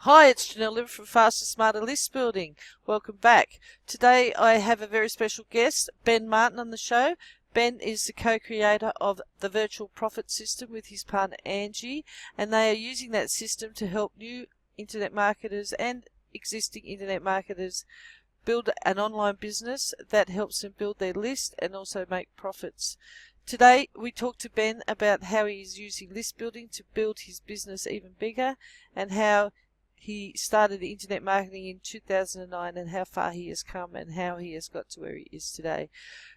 Hi, it's Janelle from Faster Smarter List Building. Welcome back. Today I have a very special guest, Ben Martin, on the show. Ben is the co-creator of the Virtual Profit System with his partner Anji, and they are using that system to help new internet marketers and existing internet marketers build an online business that helps them build their list and also make profits. Today we talk to Ben about how he is using list building to build his business even bigger, and how he started internet marketing in 2009 and how far he has come and how he has got to where he is today.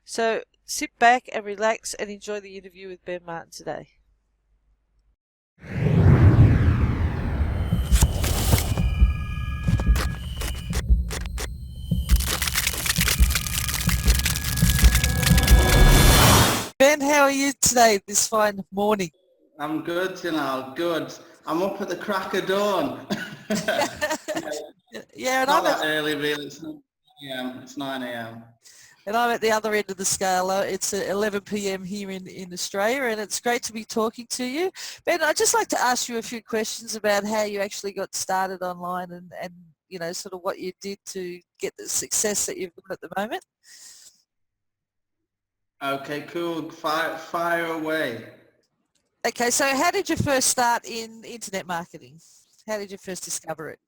So sit back and relax and enjoy the interview with Ben Martin today. Ben, how are you today this fine morning? I'm good, good. I'm up at the crack of dawn. Yeah, and not that early, really. It's 9 a.m. It's 9 a.m. And I'm at the other end of the scale. It's 11 p.m. here in Australia, and it's great to be talking to you. Ben, I'd just like to ask you a few questions about how you actually got started online and you know, sort of what you did to get the success that you've got at the moment. Okay, cool. Fire away. Okay, so how did you first start in internet marketing? How did you first discover it?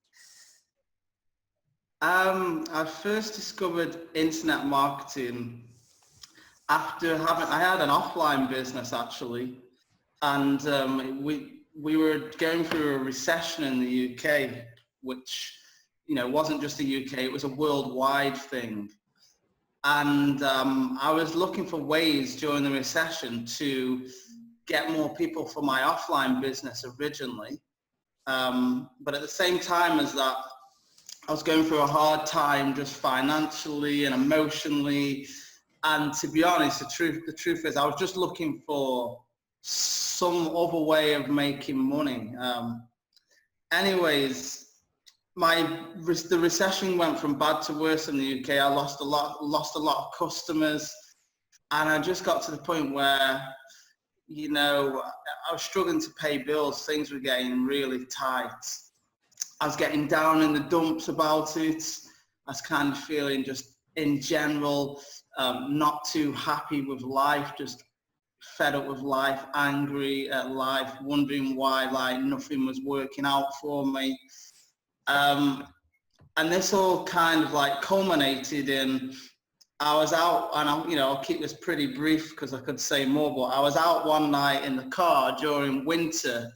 I first discovered internet marketing after I had an offline business actually, and we were going through a recession in the UK, which wasn't just the UK; it was a worldwide thing. And I was looking for ways during the recession to get more people for my offline business originally. But at the same time as that, I was going through a hard time just financially and emotionally. And to be honest, the truth is I was just looking for some other way of making money. Anyways, the recession went from bad to worse in the UK. I lost a lot of customers, and I just got to the point where, I was struggling to pay bills. Things were getting really tight. I was getting down in the dumps about it. I was kind of feeling just in general, not too happy with life, just fed up with life, angry at life, wondering why nothing was working out for me. And this all kind of culminated in, I was out, and I'll keep this pretty brief because I could say more, but I was out one night in the car during winter.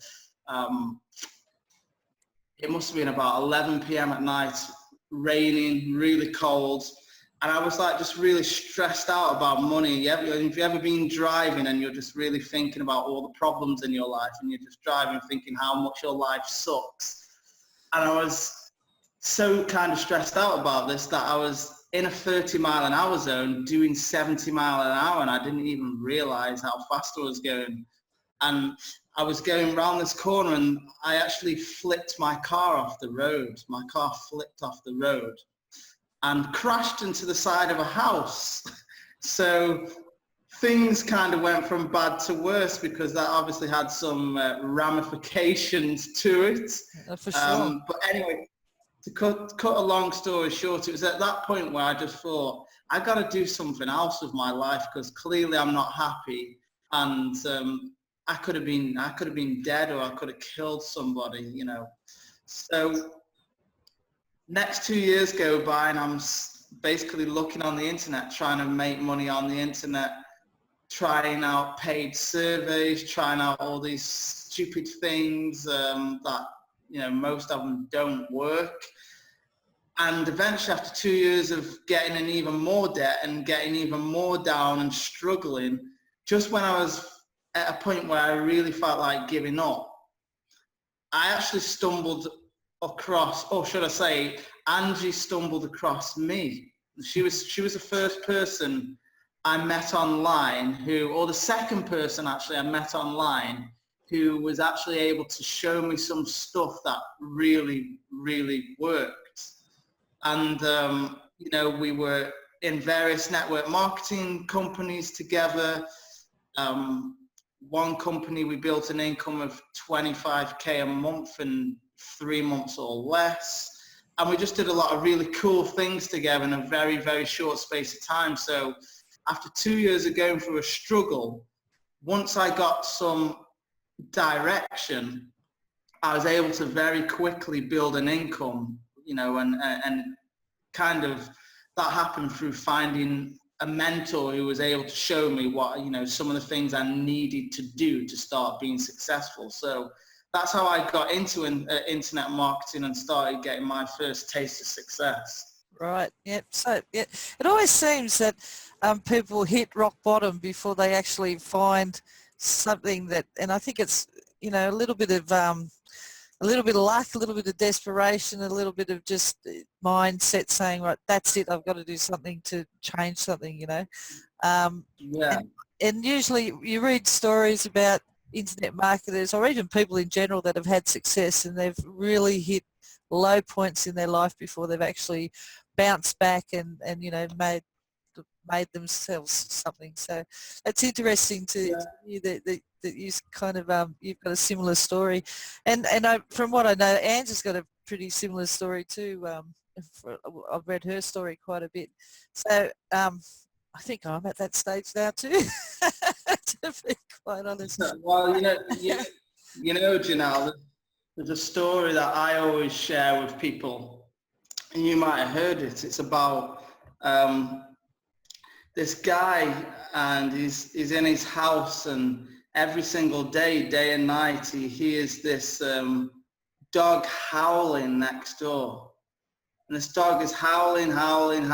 It must have been about 11 p.m. at night, raining, really cold. And I was just really stressed out about money. Have you ever been driving and you're just really thinking about all the problems in your life, and you're just driving thinking how much your life sucks? And I was so kind of stressed out about this that I was in a 30-mile-an-hour zone doing 70 mile an hour, and I didn't even realize how fast I was going. And I was going around this corner, and I actually flipped my car off the road. My car flipped off the road and crashed into the side of a house. So things kind of went from bad to worse, because that obviously had some ramifications to it. For sure. But anyway, to cut a long story short, it was at that point where I just thought, I got to do something else with my life, because clearly I'm not happy, and I could have been dead, or I could have killed somebody, So next 2 years go by, and I'm basically looking on the internet, trying to make money on the internet, trying out paid surveys, trying out all these stupid things that most of them don't work. And eventually, after 2 years of getting in even more debt and getting even more down and struggling, just when I was at a point where I really felt like giving up, I actually stumbled across, or should I say, Anji stumbled across me. She was the first person I met online or the second person actually I met online who was actually able to show me some stuff that really, really worked. And, we were in various network marketing companies together. One company, we built an income of 25K a month in 3 months or less. And we just did a lot of really cool things together in a very, very short space of time. So after 2 years of going through a struggle, once I got some direction, I was able to very quickly build an income, and kind of that happened through finding a mentor who was able to show me what, some of the things I needed to do to start being successful. So that's how I got into internet marketing and started getting my first taste of success. Right. Yep. So it always seems that people hit rock bottom before they actually find something that, and I think it's a little bit of luck, a little bit of desperation, a little bit of just mindset saying, right, that's it, I've got to do something to change something, Yeah. And usually you read stories about internet marketers or even people in general that have had success and they've really hit low points in their life before they've actually bounced back and made themselves something. So it's interesting to hear that you kind of you've got a similar story, and from what I know, Angie's got a pretty similar story too. I've read her story quite a bit, so I think I'm at that stage now too, to be quite honest. Well, Janelle, there's a story that I always share with people, and you might have heard it. It's about this guy, and he's in his house, and every single day and night, he hears this dog howling next door. And this dog is howling, and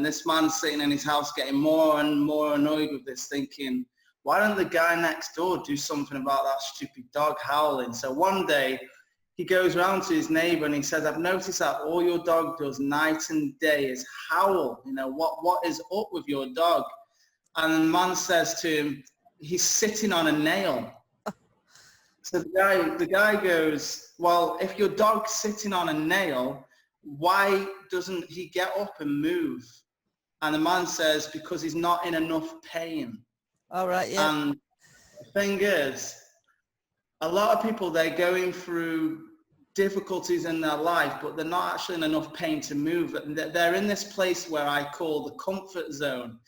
this man's sitting in his house getting more and more annoyed with this, thinking, why don't the guy next door do something about that stupid dog howling? So one day, he goes around to his neighbor and he says, I've noticed that all your dog does night and day is howl. What is up with your dog? And the man says to him, he's sitting on a nail. So the guy goes, well, if your dog's sitting on a nail, why doesn't he get up and move? And the man says, because he's not in enough pain. All right, yeah. And the thing is, a lot of people, they're going through difficulties in their life, but they're not actually in enough pain to move. They're in this place where I call the comfort zone.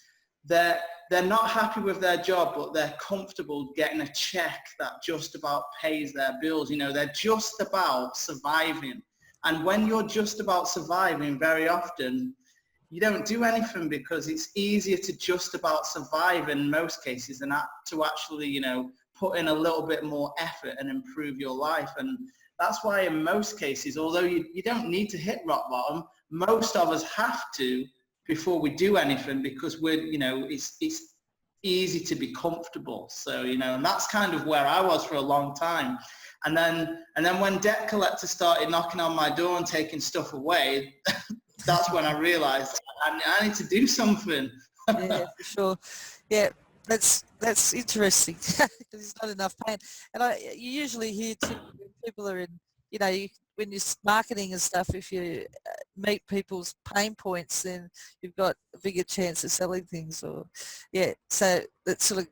They're not happy with their job, but they're comfortable getting a check that just about pays their bills. They're just about surviving. And when you're just about surviving, very often, you don't do anything because it's easier to just about survive in most cases than to actually, put in a little bit more effort and improve your life. And that's why in most cases, although you don't need to hit rock bottom, most of us have to before we do anything, because it's easy to be comfortable. So, and that's kind of where I was for a long time. And then when debt collectors started knocking on my door and taking stuff away, that's when I realized I need to do something. Yeah, for sure. Yeah. That's interesting because there's not enough pain, and you usually hear too when people are in, when you're marketing and stuff, if you meet people's pain points, then you've got a bigger chance of selling things. Or so that sort of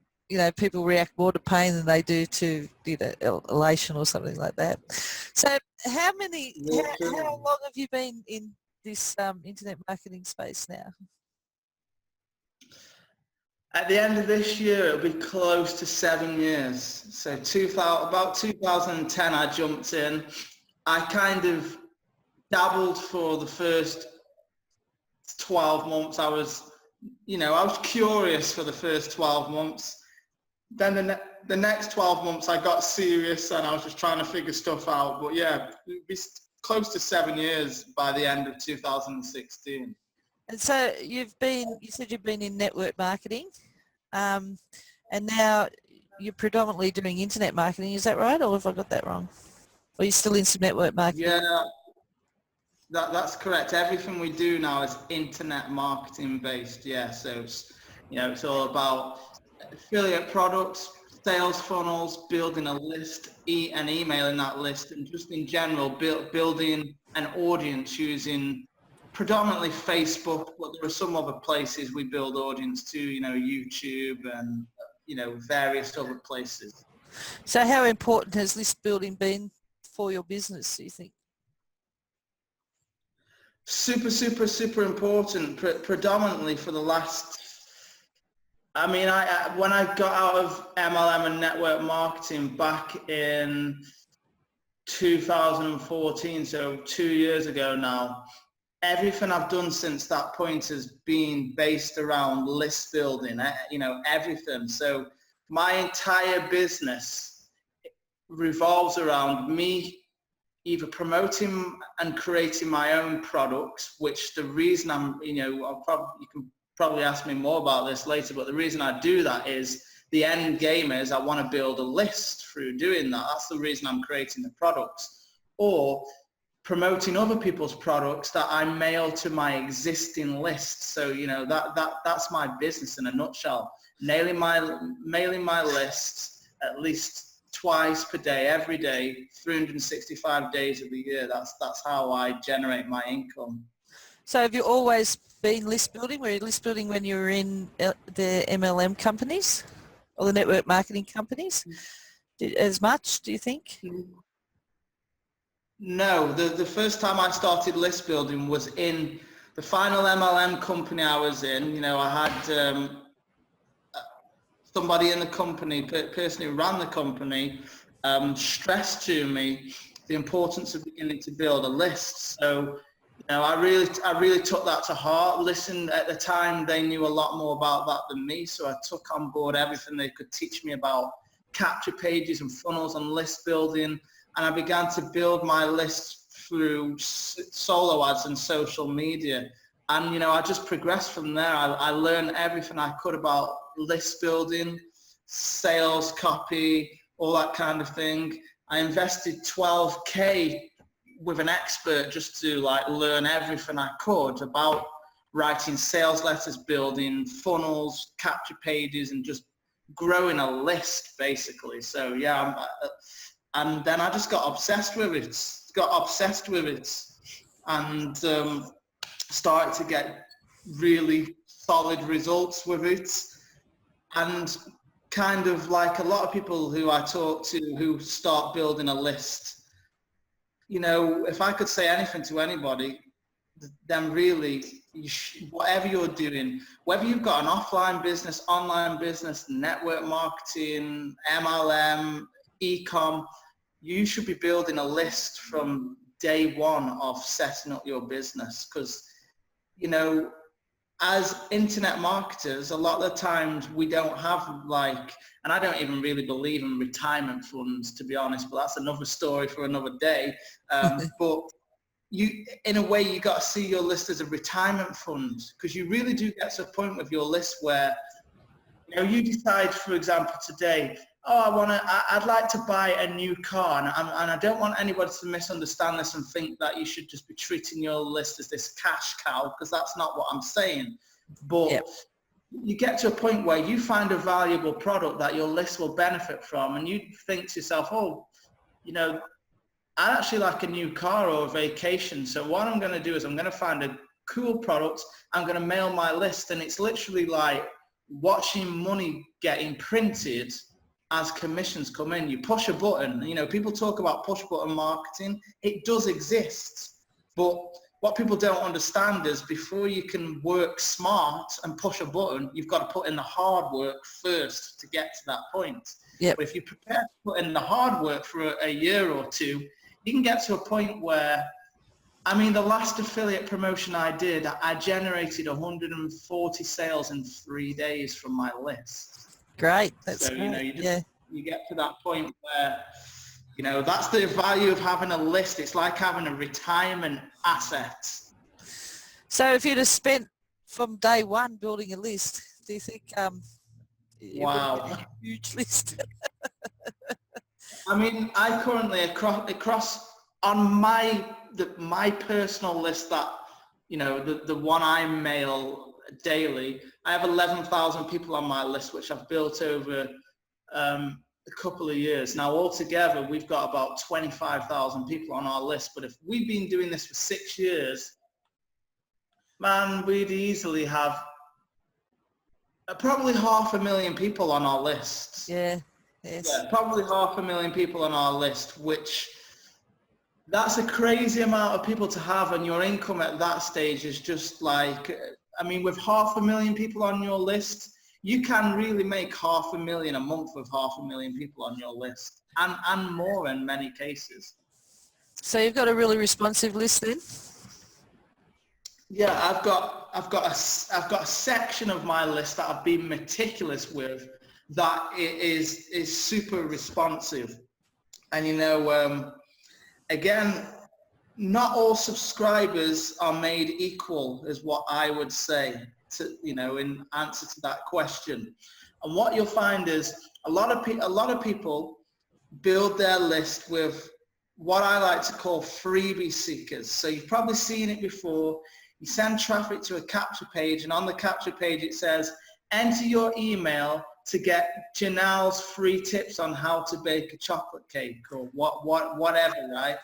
people react more to pain than they do to elation or something like that. So how long have you been in this internet marketing space now? At the end of this year, it'll be close to 7 years. So about 2010, I jumped in. I kind of dabbled for the first 12 months. I was curious for the first 12 months. Then the next 12 months, I got serious and I was just trying to figure stuff out. But yeah, it'll be close to 7 years by the end of 2016. And so you said you've been in network marketing, and now you're predominantly doing internet marketing. Is that right, or have I got that wrong? Or are you still in some network marketing? Yeah, that's correct. Everything we do now is internet marketing based. Yeah, so it's all about affiliate products, sales funnels, building a list, and emailing that list, and just in general building an audience using predominantly Facebook, but there are some other places we build audience too, YouTube and, various other places. So how important has list building been for your business, do you think? Super, super, super important, predominantly for the last, I mean, when I got out of MLM and network marketing back in 2014, so 2 years ago now, everything I've done since that point has been based around list building, you know, everything. So my entire business revolves around me either promoting and creating my own products, which the reason I'm, you know, you can probably ask me more about this later, but the reason I do that is the end game is I want to build a list through doing that. That's the reason I'm creating the products. Or promoting other people's products that I mail to my existing list. So, you know, that's my business in a nutshell. Mailing my lists at least twice per day, every day, 365 days of the year. That's how I generate my income. So have you always been list building? Were you list building when you were in the MLM companies or the network marketing companies? As much, do you think? No, the first time I started list building was in the final MLM company I was in. You know, I had somebody in the company, person who ran the company, stressed to me the importance of beginning to build a list. So, you know, I really took that to heart. Listen, at the time, they knew a lot more about that than me, so I took on board everything they could teach me about capture pages and funnels and list building, and I began to build my list through solo ads and social media. And, you know, I just progressed from there. I learned everything I could about list building, sales, copy, all that kind of thing. I invested $12K with an expert just to like learn everything I could about writing sales letters, building funnels, capture pages, and just growing a list basically. So yeah, and then I just got obsessed with it, and started to get really solid results with it. And kind of like a lot of people who I talk to who start building a list, you know, if I could say anything to anybody, then really, whatever you're doing, whether you've got an offline business, online business, network marketing, MLM, e-com, you should be building a list from day one of setting up your business. Because, you know, as internet marketers, a lot of the times we don't have like, and I don't even really believe in retirement funds, to be honest, but that's another story for another day. But you, in a way, you got to see your list as a retirement fund, because you really do get to a point with your list where, you know, you decide, for example, today, oh, I'd like to buy a new car, and I don't want anybody to misunderstand this and think that you should just be treating your list as this cash cow, because that's not what I'm saying. But yep, you get to a point where you find a valuable product that your list will benefit from, and you think to yourself, oh, you know, I actually like a new car or a vacation. So what I'm going to do is I'm going to find a cool product. I'm going to mail my list, and it's literally like watching money getting printed as commissions come in. You push a button. You know, people talk about push button marketing. It does exist, but what people don't understand is before you can work smart and push a button, you've got to put in the hard work first to get to that point. Yep. But if you prepare to put in the hard work for a year or two, you can get to a point where, I mean, the last affiliate promotion I did, I generated 140 sales in 3 days from my list. Great. That's so, great. You know, you get to that point where, you know, that's the value of having a list. It's like having a retirement asset. So if you'd have spent from day one building a list, do you think wow, a huge list? I mean, I currently across on my personal list that, you know, the one I mail daily, I have 11,000 people on my list, which I've built over a couple of years. Now, altogether, we've got about 25,000 people on our list. But if we've been doing this for 6 years, man, we'd easily have probably 500,000 people on our list. Yeah. Yes. Yeah, probably 500,000 people on our list, which, That's a crazy amount of people to have, and your income at that stage is just like, I mean, with 500,000 people on your list, you can really make 500,000 a month with 500,000 people on your list, and more in many cases. So you've got a really responsive list then? Yeah, I've got a section of my list that I've been meticulous with that is super responsive, and again, not all subscribers are made equal, is what I would say, in answer to that question. And what you'll find is a lot of people build their list with what I like to call freebie seekers. So you've probably seen it before. You send traffic to a capture page, and on the capture page it says, enter your email to get Janelle's free tips on how to bake a chocolate cake, or whatever, right?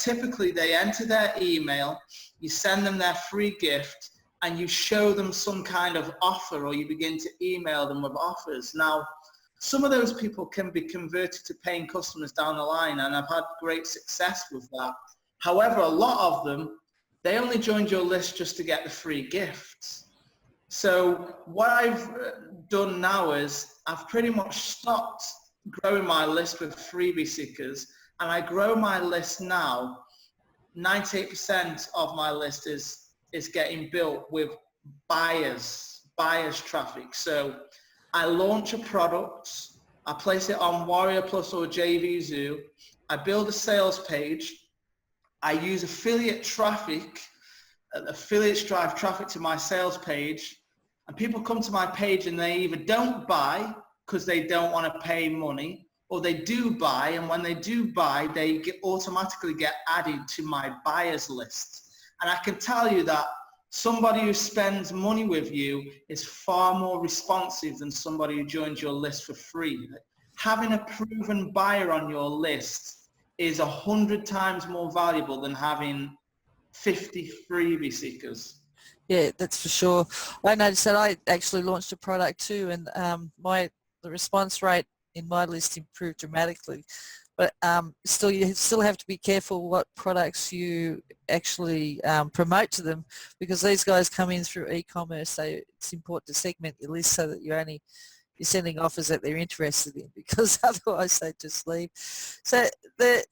Typically they enter their email, you send them their free gift, and you show them some kind of offer, or you begin to email them with offers. Now, some of those people can be converted to paying customers down the line, and I've had great success with that. However, a lot of them, they only joined your list just to get the free gifts. So what I've done now is I've pretty much stopped growing my list with freebie seekers, and I grow my list now. 98% of my list is getting built with buyers traffic. So I launch a product, I place it on Warrior Plus or JVZoo, I build a sales page, I use affiliates drive traffic to my sales page, and people come to my page and they either don't buy because they don't want to pay money, or they do buy, and when they do buy, they automatically get added to my buyers list. And I can tell you that somebody who spends money with you is far more responsive than somebody who joins your list for free. Having a proven buyer on your list is 100 times more valuable than having 50 freebie seekers. Yeah, that's for sure. I noticed that I actually launched a product too, and the response rate in my list improved dramatically. But you still have to be careful what products you actually promote to them, because these guys come in through e-commerce. So it's important to segment your list so that you're sending offers that they're interested in, because otherwise they just leave. So the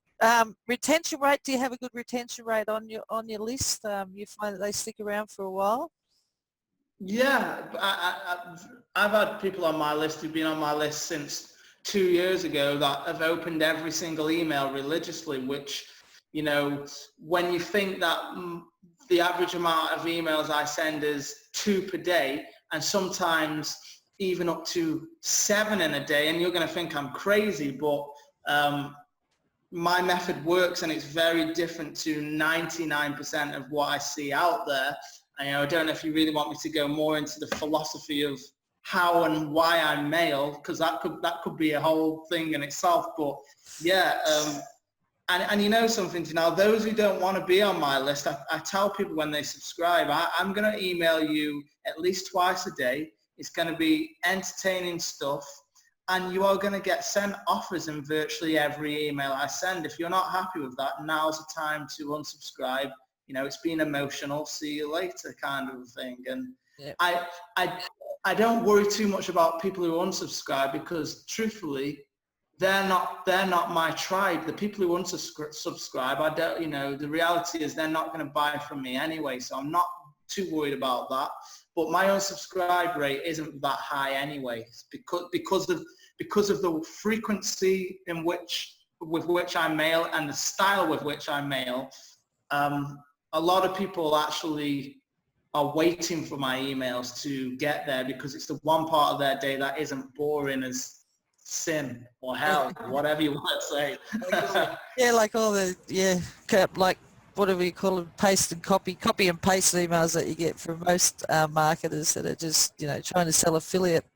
retention rate, do you have a good retention rate on your list? You find that they stick around for a while? Yeah, I've had people on my list who've been on my list since 2 years ago that have opened every single email religiously, which, when you think that the average amount of emails I send is 2 per day, and sometimes even up to 7 in a day, and you're going to think I'm crazy, but my method works, and it's very different to 99% of what I see out there. I don't know if you really want me to go more into the philosophy of how and why I'm male, because that could be a whole thing in itself. But yeah, and you know something, now those who don't want to be on my list, I tell people when they subscribe, I'm going to email you at least twice a day. It's going to be entertaining stuff, and you are going to get sent offers in virtually every email I send. If you're not happy with that, now's the time to unsubscribe. It's been emotional, see you later kind of a thing. And yep. I don't worry too much about people who unsubscribe, because truthfully, they're not my tribe. The people who unsubscribe, the reality is they're not going to buy from me anyway, so I'm not too worried about that. But my unsubscribe rate isn't that high anyway, because of the frequency with which I mail, and the style with which I mail. A lot of people actually are waiting for my emails to get there, because it's the one part of their day that isn't boring as sin or hell, whatever you want to say. Yeah, like all the, like whatever you call them, paste and copy and paste emails that you get from most marketers that are just, trying to sell affiliate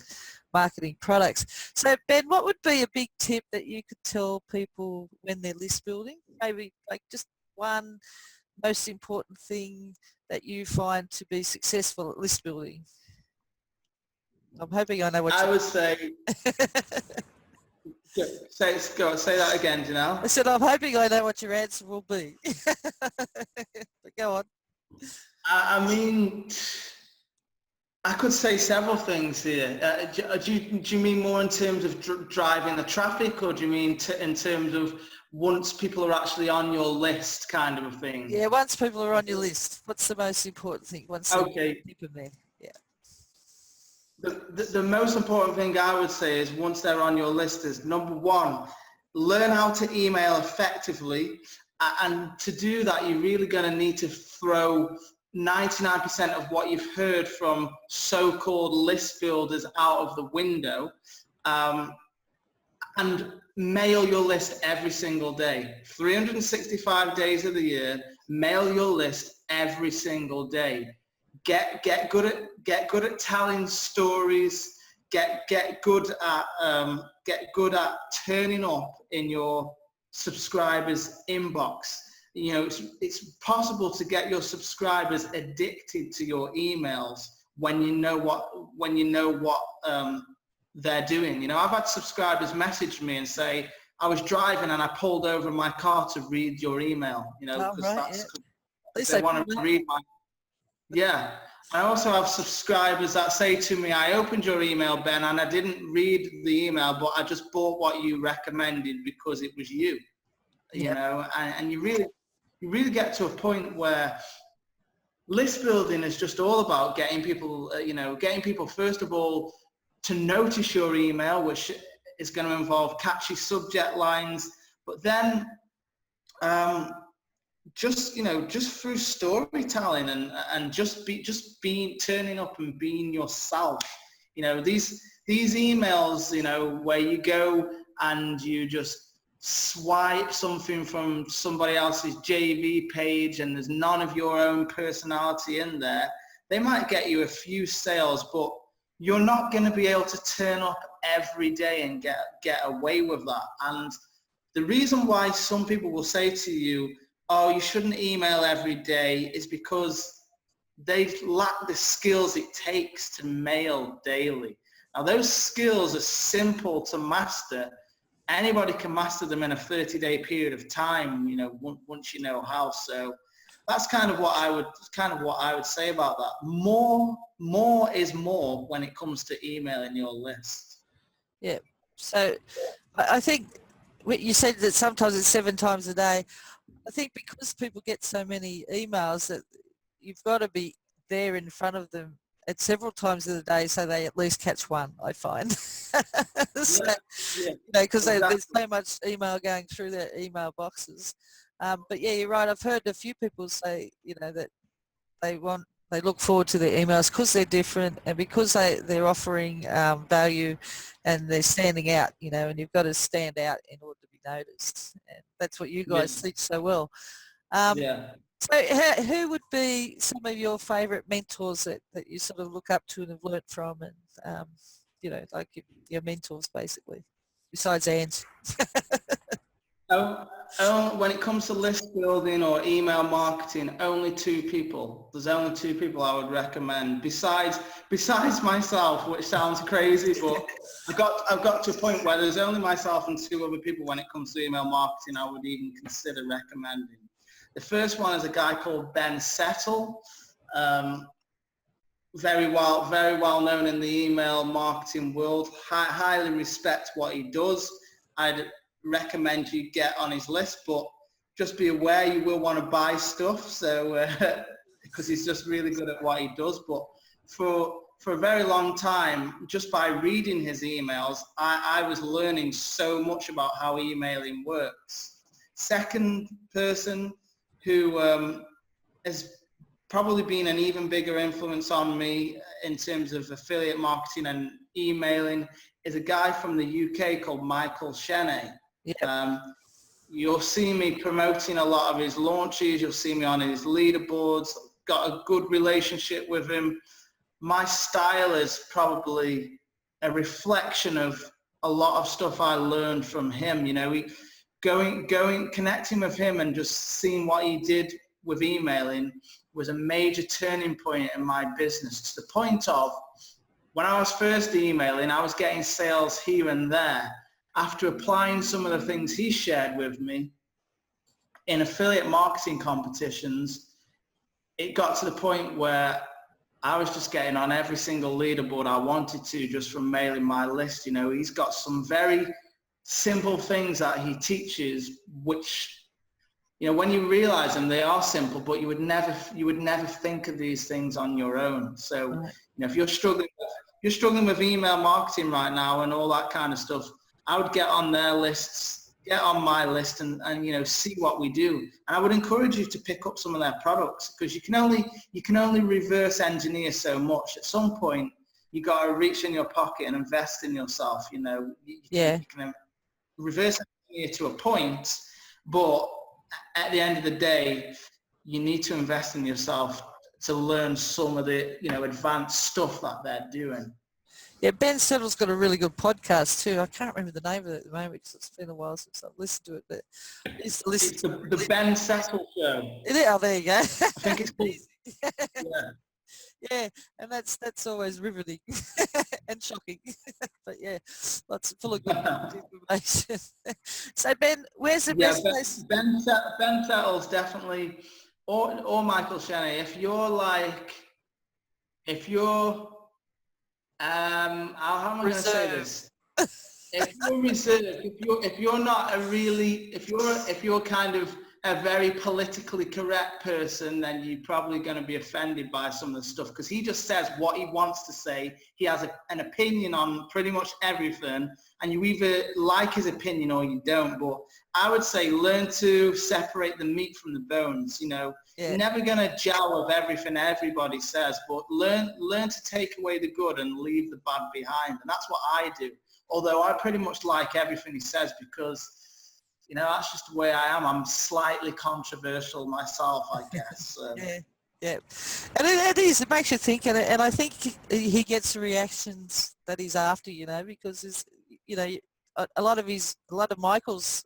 marketing products. So Ben, what would be a big tip that you could tell people when they're list building? Maybe like just one most important thing that you find to be successful at list building? I'm hoping I know what I would say Say that again, Janelle. I said, I'm hoping I know what your answer will be. But go on. I mean, I could say several things here. Do you mean more in terms of driving the traffic, or do you mean in terms of once people are actually on your list kind of a thing? Yeah, once people are on your list, what's the most important thing? Once Okay. people there, yeah. The most important thing I would say is once they're on your list is, number one, learn how to email effectively. And to do that, you're really going to need to throw 99% of what you've heard from so-called list builders out of the window, and mail your list every single day. 365 days of the year, mail your list every single day. Get good at telling stories. Get good at turning up in your subscribers' inbox. You know, it's possible to get your subscribers addicted to your emails when you know what they're doing. You know, I've had subscribers message me and say, I was driving and I pulled over in my car to read your email. You know, because they want to read my. Yeah. I also have subscribers that say to me, I opened your email, Ben, and I didn't read the email, but I just bought what you recommended because it was you. You know, and you really get to a point where list building is just all about getting people, getting people, first of all, to notice your email, which is going to involve catchy subject lines, but then just through storytelling and just being turning up and being yourself. You know, these emails, you know, where you go and you just swipe something from somebody else's JV page and there's none of your own personality in there. They might get you a few sales, but you're not going to be able to turn up every day and get away with that. And the reason why some people will say to you, oh, you shouldn't email every day, is because they lack the skills it takes to mail daily. Now, those skills are simple to master. Anybody can master them in a 30-day period of time, you know, once you know how. So that's kind of what I would say about that. More is more when it comes to emailing your list. Yeah. So I think you said that sometimes it's 7 times a day. I think because people get so many emails that you've got to be there in front of them at several times of the day so they at least catch one, I find. So, you know, because there's so much email going through their email boxes. But yeah, you're right. I've heard a few people say, you know, that they look forward to their emails because they're different and because they're offering value and they're standing out, you know, and you've got to stand out in order to be noticed. And that's what you guys teach so well. So who would be some of your favourite mentors that you sort of look up to and have learnt from, and, you know, like your mentors basically, besides Ange? When it comes to list building or email marketing, only 2 people. There's only 2 people I would recommend besides myself, which sounds crazy, but I've got to a point where there's only myself and 2 other people when it comes to email marketing I would even consider recommending. The first one is a guy called Ben Settle, very well known in the email marketing world. Highly respect what he does. I'd recommend you get on his list, but just be aware you will want to buy stuff, so because he's just really good at what he does. But for a very long time, just by reading his emails, I was learning so much about how emailing works. Second person who has probably been an even bigger influence on me in terms of affiliate marketing and emailing is a guy from the UK called Michael Sheney. You'll see me promoting a lot of his launches. You'll see me on his leaderboards. Got a good relationship with him. My style is probably a reflection of a lot of stuff I learned from him. You know, connecting with him and just seeing what he did with emailing was a major turning point in my business, to the point of when I was first emailing, I was getting sales here and there. after applying some of the things he shared with me in affiliate marketing competitions, it got to the point where I was just getting on every single leaderboard I wanted to just from mailing my list. You know, he's got some very simple things that he teaches, which, you know, when you realize them, they are simple, but you would never think of these things on your own. So, you know, if you're struggling with email marketing right now and all that kind of stuff, I would get on their lists, get on my list, and you know, see what we do. And I would encourage you to pick up some of their products, because you can only reverse engineer so much. At some point, you got to reach in your pocket and invest in yourself. You know, you can reverse engineer to a point, but at the end of the day, you need to invest in yourself to learn some of the, you know, advanced stuff that they're doing. Yeah, Ben Settle's got a really good podcast too. I can't remember the name of it at the moment because it's been a while since I've listened to it. But it's the Ben Settle Show. Oh, there you go. I think it's called. Yeah, and that's always riveting and shocking. But yeah, lots full of good information. So Ben, where's the best place? Ben Settle's definitely, or Michael Shenny. If you're how am I going to say this? If you're reserved, if you're kind of a very politically correct person, then you're probably going to be offended by some of the stuff, because he just says what he wants to say. He has an opinion on pretty much everything, and you either like his opinion or you don't. But I would say learn to separate the meat from the bones. You know, You're never going to gel with everything everybody says, but learn to take away the good and leave the bad behind. And that's what I do. Although I pretty much like everything he says, because, you know, that's just the way I am. I'm slightly controversial myself, I guess. Yeah. And it makes you think, and I think he gets the reactions that he's after, you know, because you know, a lot of Michael's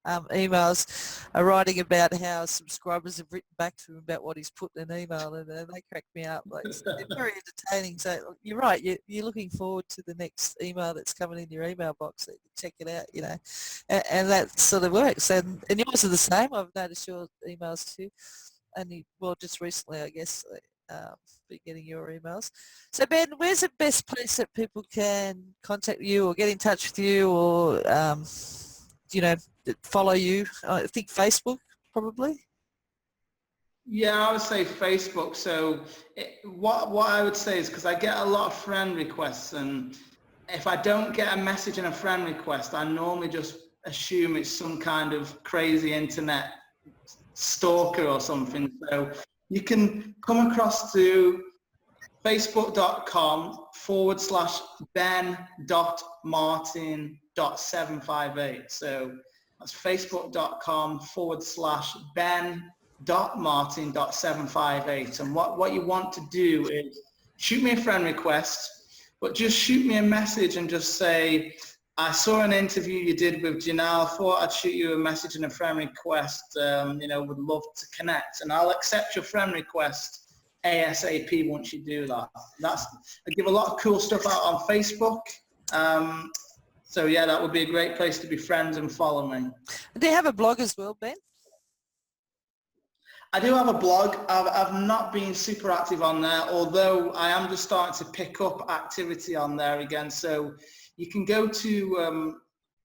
emails are writing about how subscribers have written back to him about what he's put in an email, and they crack me up. Like, they're very entertaining. So you're right. You're looking forward to the next email that's coming in your email box. So you can check it out, you know, and that sort of works. And yours are the same. I've noticed your emails too. Only, well, just recently, I guess, be getting your emails. So Ben, where's the best place that people can contact you or get in touch with you, or you know, follow you? I think Facebook, probably. Yeah, I would say Facebook. So what I would say is, because I get a lot of friend requests, and if I don't get a message in a friend request, I normally just assume it's some kind of crazy internet stalker or something. So you can come across to facebook.com/ben.martin.758. So that's facebook.com/ben.martin.758. And what you want to do is shoot me a friend request, but just shoot me a message and just say, I saw an interview you did with Janelle, thought I'd shoot you a message and a friend request, you know, would love to connect. And I'll accept your friend request ASAP once you do that. I give a lot of cool stuff out on Facebook. So yeah, that would be a great place to be friends and follow me. Do you have a blog as well, Ben? I do have a blog. I've not been super active on there, although I am just starting to pick up activity on there again. So you can go to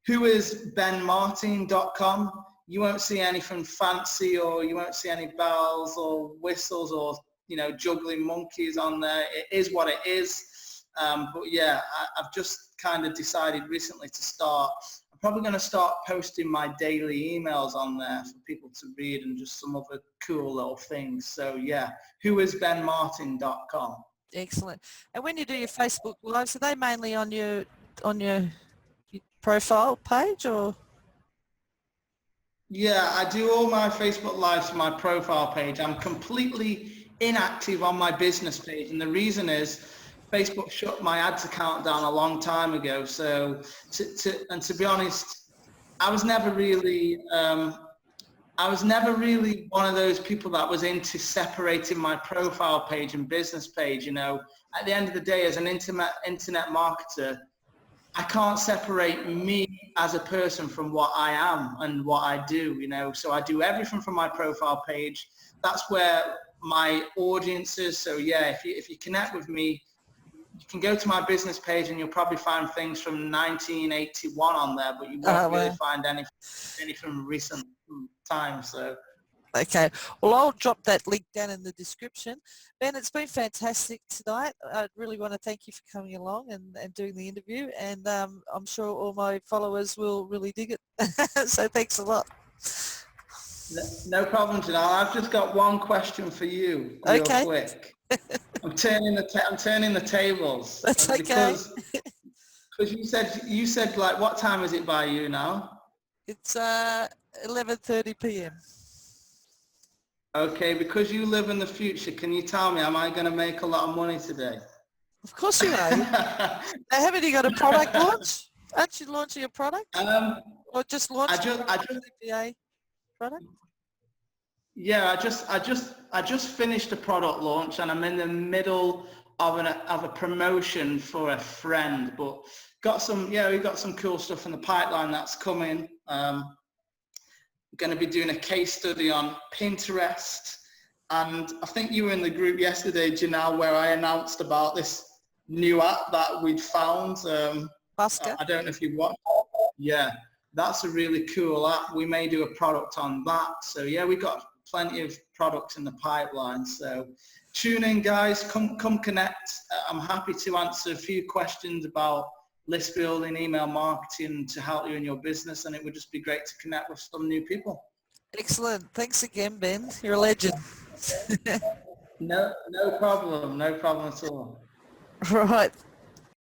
whoisbenmartin.com. You won't see anything fancy, or you won't see any bells or whistles or, you know, juggling monkeys on there. It is what it is. But yeah, I've just kind of decided recently to start. I'm probably going to start posting my daily emails on there for people to read, and just some other cool little things. So yeah, whoisbenmartin.com. Excellent. And when you do your Facebook lives, are they mainly on your profile page, or? Yeah, I do all my Facebook lives from my profile page. I'm completely inactive on my business page, and the reason is Facebook shut my ads account down a long time ago. So to be honest, I was never really one of those people that was into separating my profile page and business page. You know, at the end of the day, as an internet marketer, I can't separate me as a person from what I am and what I do, you know. So I do everything from my profile page. That's where my audience is. So yeah, if you connect with me, you can go to my business page and you'll probably find things from 1981 on there, but you won't really find anything recent time. So. Okay, well, I'll drop that link down in the description. Ben, it's been fantastic tonight. I really want to thank you for coming along and doing the interview, and I'm sure all my followers will really dig it. So thanks a lot. No problem, Janelle. I've just got one question for you, real quick. I'm turning the tables. That's okay. Because you said like, what time is it by you now? It's 11:30 p.m. Okay, because you live in the future, can you tell me, am I going to make a lot of money today? Of course you are. Now, haven't you got a product launch? Aren't you launching a product? Or just launched a CPA product? Yeah, I just finished a product launch, and I'm in the middle of a promotion for a friend. But we got some cool stuff in the pipeline that's coming. Going to be doing a case study on Pinterest, and I think you were in the group yesterday, Janelle, where I announced about this new app that we'd found. I don't know if you watched. Yeah, that's a really cool app. We may do a product on that. So yeah, we got plenty of products in the pipeline. So tune in, guys. Come connect. I'm happy to answer a few questions about list building, email marketing to help you in your business, and it would just be great to connect with some new people. Excellent. Thanks again, Ben. You're a legend. No problem at all. Right.